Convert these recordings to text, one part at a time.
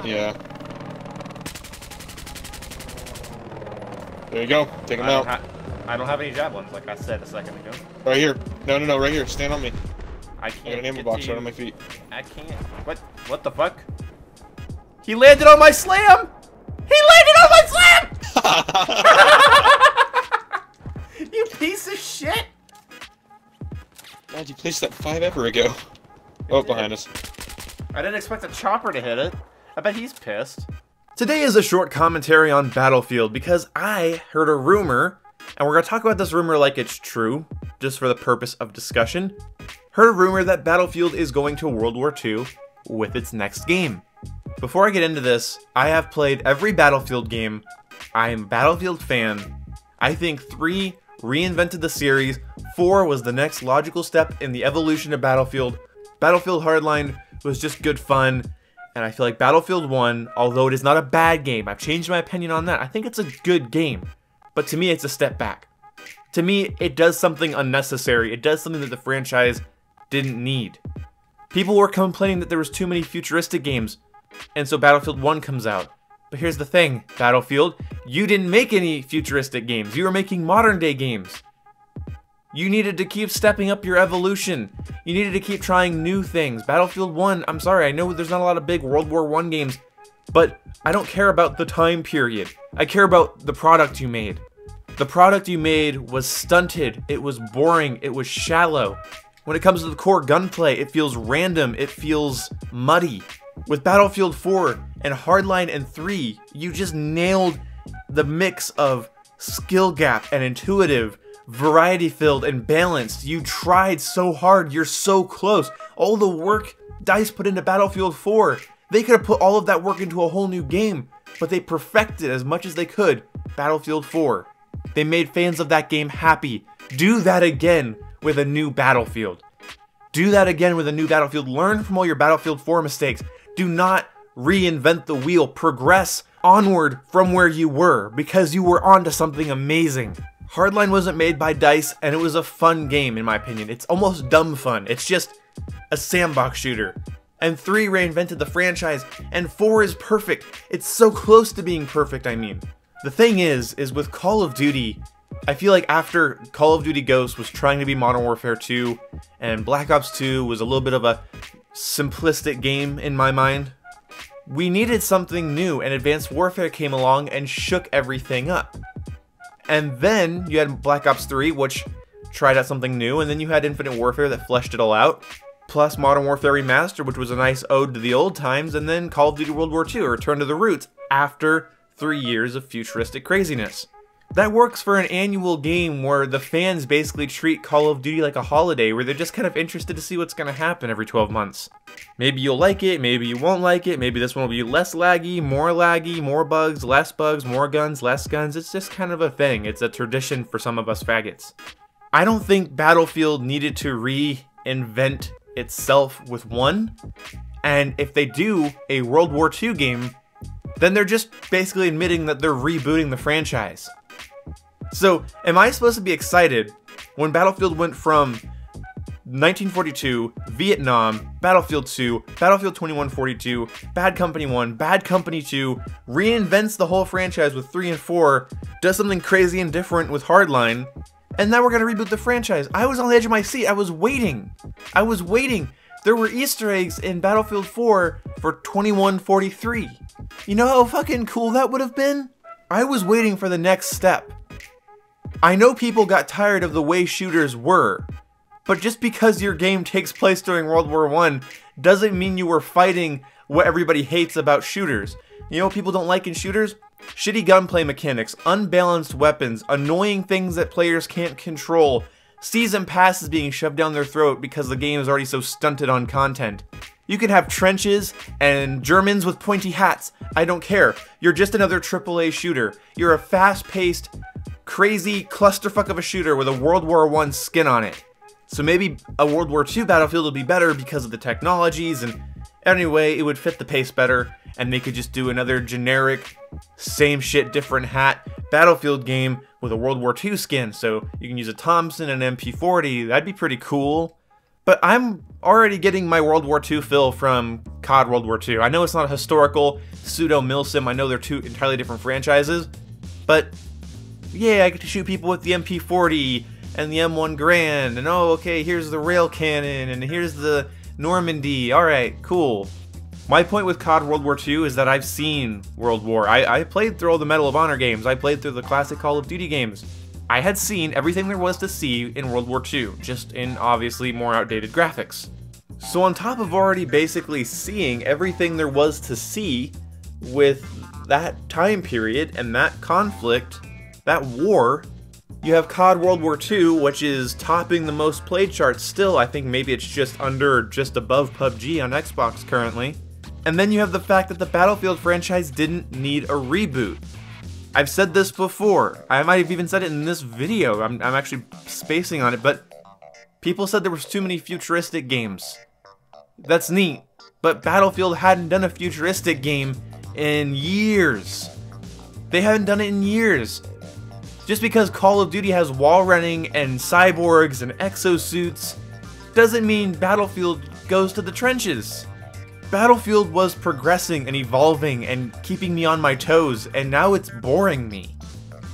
Yeah. There you go. Take him out. I don't have any javelins, like I said a second ago. Right here. No, no, no. Right here. Stand on me. I can't. I got an ammo box right on my feet. I can't. What? What the fuck? He landed on my slam! He landed on my slam! You piece of shit! God, you placed that 5 ever ago. Oh, behind us. I didn't expect a chopper to hit it. I bet he's pissed. Today is a short commentary on Battlefield because I heard a rumor, and we're going to talk about this rumor like it's true, just for the purpose of discussion. Heard a rumor that Battlefield is going to World War II with its next game. Before I get into this, I have played every Battlefield game. I am a Battlefield fan. I think 3 reinvented the series, 4 was the next logical step in the evolution of Battlefield. Battlefield Hardline was just good fun, and I feel like Battlefield 1, although it is not a bad game, I've changed my opinion on that, I think it's a good game. But to me, it's a step back. To me, it does something unnecessary. It does something that the franchise didn't need. People were complaining that there was too many futuristic games, and so Battlefield 1 comes out. But here's the thing, Battlefield, you didn't make any futuristic games. You were making modern day games. You needed to keep stepping up your evolution. You needed to keep trying new things. Battlefield 1, I'm sorry, I know there's not a lot of big World War I games, but I don't care about the time period. I care about the product you made. The product you made was stunted, it was boring, it was shallow. When it comes to the core gunplay, it feels random, it feels muddy. With Battlefield 4 and Hardline and 3, you just nailed the mix of skill gap and intuitive, variety-filled and balanced. You tried so hard, you're so close. All the work DICE put into Battlefield 4, they could have put all of that work into a whole new game, but they perfected as much as they could Battlefield 4. They made fans of that game happy. Do that again with a new Battlefield. Do that again with a new Battlefield. Learn from all your Battlefield 4 mistakes. Do not reinvent the wheel. Progress onward from where you were, because you were onto something amazing. Hardline wasn't made by DICE, and it was a fun game in my opinion. It's almost dumb fun. It's just a sandbox shooter. And 3 reinvented the franchise, and 4 is perfect. It's so close to being perfect, I mean. The thing is with Call of Duty, I feel like after Call of Duty Ghosts was trying to be Modern Warfare 2, and Black Ops 2 was a little bit of a simplistic game in my mind, we needed something new, and Advanced Warfare came along and shook everything up. And then you had Black Ops 3, which tried out something new, and then you had Infinite Warfare that fleshed it all out, plus Modern Warfare Remastered, which was a nice ode to the old times, and then Call of Duty World War II, a return to the roots, after 3 years of futuristic craziness. That works for an annual game where the fans basically treat Call of Duty like a holiday, where they're just kind of interested to see what's going to happen every 12 months. Maybe you'll like it, maybe you won't like it, maybe this one will be less laggy, more bugs, more guns, less guns. It's just kind of a thing. It's a tradition for some of us faggots. I don't think Battlefield needed to reinvent itself with 1, and if they do a World War II game, then they're just basically admitting that they're rebooting the franchise. So, am I supposed to be excited when Battlefield went from 1942, Vietnam, Battlefield 2, Battlefield 2142, Bad Company 1, Bad Company 2, reinvents the whole franchise with 3 and 4, does something crazy and different with Hardline, and now we're going to reboot the franchise? I was on the edge of my seat. I was waiting. I was waiting. There were Easter eggs in Battlefield 4 for 2143. You know how fucking cool that would have been? I was waiting for the next step. I know people got tired of the way shooters were, but just because your game takes place during World War I doesn't mean you were fighting what everybody hates about shooters. You know what people don't like in shooters? Shitty gunplay mechanics, unbalanced weapons, annoying things that players can't control, season passes being shoved down their throat because the game is already so stunted on content. You can have trenches and Germans with pointy hats. I don't care. You're just another AAA shooter. You're a fast-paced, crazy clusterfuck of a shooter with a World War I skin on it. So maybe a World War II Battlefield would be better because of the technologies, and anyway, it would fit the pace better, and they could just do another generic, same shit, different hat Battlefield game with a World War II skin, so you can use a Thompson and an MP40. That'd be pretty cool. But I'm already getting my World War II fill from COD World War II. I know it's not a historical pseudo-milsim, I know they're two entirely different franchises, but yeah, I get to shoot people with the MP40 and the M1 Garand, and oh, okay, here's the rail cannon, and here's the Normandy. Alright, cool. My point with COD World War II is that I've seen World War. I played through all the Medal of Honor games. I played through the classic Call of Duty games. I had seen everything there was to see in World War II, just in obviously more outdated graphics. So on top of already basically seeing everything there was to see with that time period and that conflict, that war, you have COD World War II, which is topping the most played charts still. I think maybe it's just above PUBG on Xbox currently. And then you have the fact that the Battlefield franchise didn't need a reboot. I've said this before. I might have even said it in this video. I'm actually spacing on it, but people said there was too many futuristic games. That's neat, but Battlefield hadn't done a futuristic game in years. They haven't done it in years. Just because Call of Duty has wall running and cyborgs and exosuits doesn't mean Battlefield goes to the trenches. Battlefield was progressing and evolving and keeping me on my toes, and now it's boring me.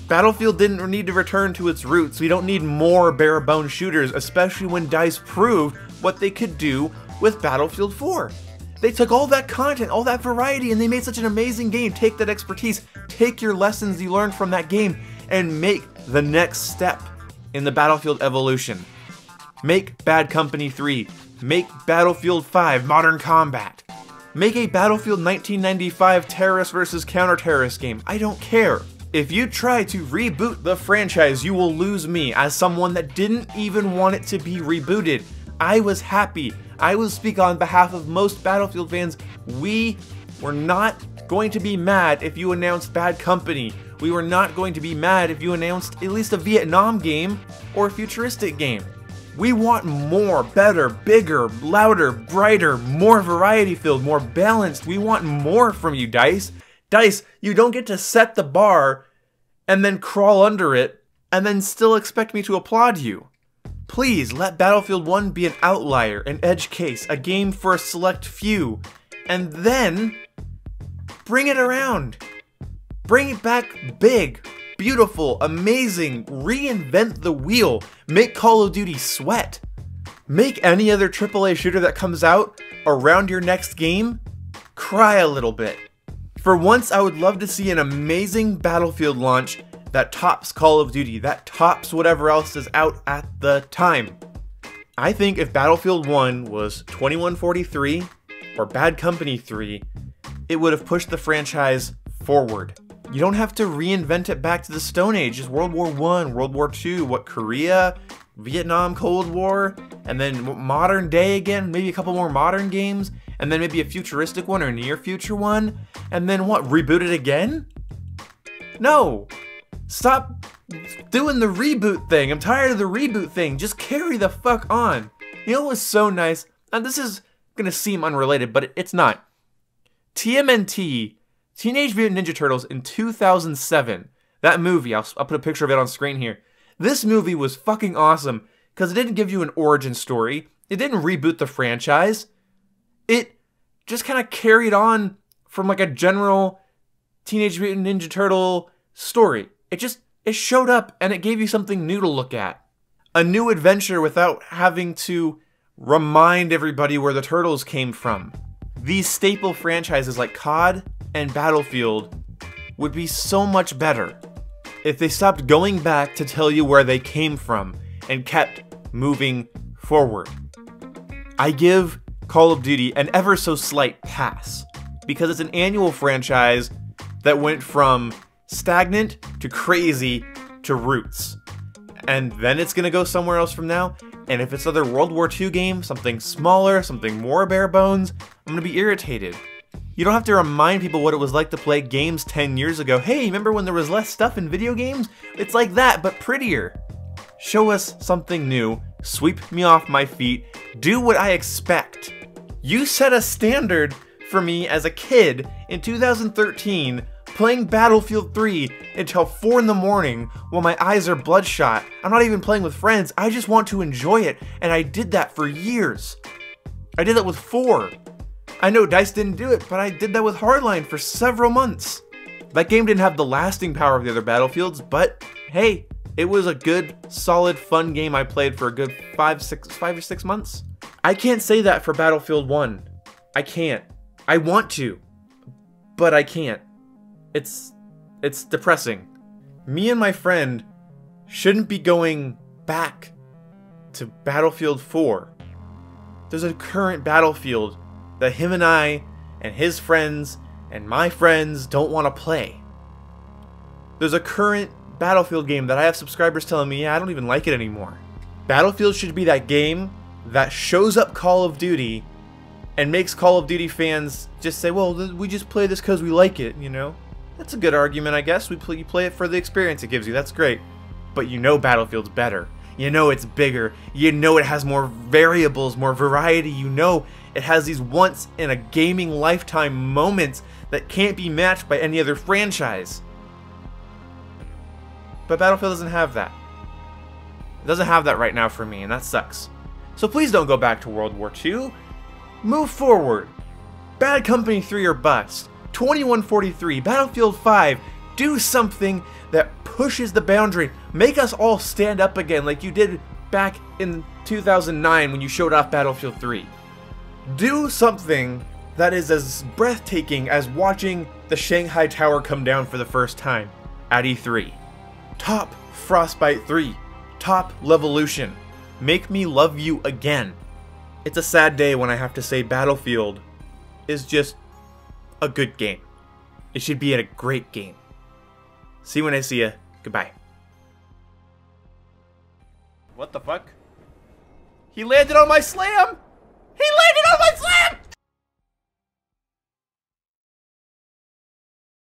Battlefield didn't need to return to its roots. We don't need more bare-bones shooters, especially when DICE proved what they could do with Battlefield 4. They took all that content, all that variety, and they made such an amazing game. Take that expertise, take your lessons you learned from that game, and make the next step in the Battlefield evolution. Make Bad Company 3. Make Battlefield 5 Modern Combat. Make a Battlefield 1995 terrorist versus counter-terrorist game. I don't care. If you try to reboot the franchise, you will lose me as someone that didn't even want it to be rebooted. I was happy. I will speak on behalf of most Battlefield fans. We were not going to be mad if you announced Bad Company. We were not going to be mad if you announced at least a Vietnam game or a futuristic game. We want more, better, bigger, louder, brighter, more variety filled, more balanced. We want more from you, DICE. DICE, you don't get to set the bar and then crawl under it and then still expect me to applaud you. Please let Battlefield 1 be an outlier, an edge case, a game for a select few, and then bring it around. Bring it back big, beautiful, amazing, reinvent the wheel, make Call of Duty sweat. Make any other AAA shooter that comes out around your next game cry a little bit. For once, I would love to see an amazing Battlefield launch that tops Call of Duty, that tops whatever else is out at the time. I think if Battlefield 1 was 2143 or Bad Company 3, it would have pushed the franchise forward. You don't have to reinvent it back to the Stone Age. Just World War I, World War II, what, Korea, Vietnam, Cold War, and then modern day again, maybe a couple more modern games, and then maybe a futuristic one or a near future one, and then what, reboot it again? No! Stop doing the reboot thing. I'm tired of the reboot thing. Just carry the fuck on. You know what was so nice? And this is gonna seem unrelated, but it's not. TMNT, Teenage Mutant Ninja Turtles in 2007. That movie, I'll put a picture of it on screen here. This movie was fucking awesome because it didn't give you an origin story. It didn't reboot the franchise. It just kind of carried on from like a general Teenage Mutant Ninja Turtle story. It showed up and it gave you something new to look at. A new adventure without having to remind everybody where the Turtles came from. These staple franchises like COD and Battlefield would be so much better if they stopped going back to tell you where they came from and kept moving forward. I give Call of Duty an ever so slight pass because it's an annual franchise that went from stagnant to crazy to roots. And then it's gonna go somewhere else from now. And if it's another World War II game, something smaller, something more bare bones, I'm gonna be irritated. You don't have to remind people what it was like to play games 10 years ago. Hey, remember when there was less stuff in video games? It's like that, but prettier. Show us something new, sweep me off my feet, do what I expect. You set a standard for me as a kid in 2013 playing Battlefield 3 until 4 in the morning while my eyes are bloodshot. I'm not even playing with friends. I just want to enjoy it, and I did that for years. I did that with 4. I know DICE didn't do it, but I did that with Hardline for several months. That game didn't have the lasting power of the other Battlefields, but hey, it was a good, solid, fun game I played for a good 5 or 6 months. I can't say that for Battlefield 1. I can't. I want to, but I can't. It's depressing. Me and my friend shouldn't be going back to Battlefield 4. There's a current Battlefield that him and I and his friends and my friends don't want to play. There's a current Battlefield game that I have subscribers telling me, yeah, I don't even like it anymore. Battlefield should be that game that shows up Call of Duty and makes Call of Duty fans just say, well, we just play this because we like it, you know? That's a good argument, I guess. You play it for the experience it gives you, that's great. But you know Battlefield's better. You know it's bigger. You know it has more variables, more variety. You know it has these once in a gaming lifetime moments that can't be matched by any other franchise. But Battlefield doesn't have that. It doesn't have that right now for me, and that sucks. So please don't go back to World War II. Move forward. Bad Company 3 or bust. 2143, Battlefield 5. Do something that pushes the boundary. Make us all stand up again like you did back in 2009 when you showed off Battlefield 3. Do something that is as breathtaking as watching the Shanghai Tower come down for the first time at E3. Top Frostbite 3. Top Levolution. Make me love you again. It's a sad day when I have to say Battlefield is just a good game. It should be a great game. See you when I see ya. Goodbye. What the fuck? He landed on my slam!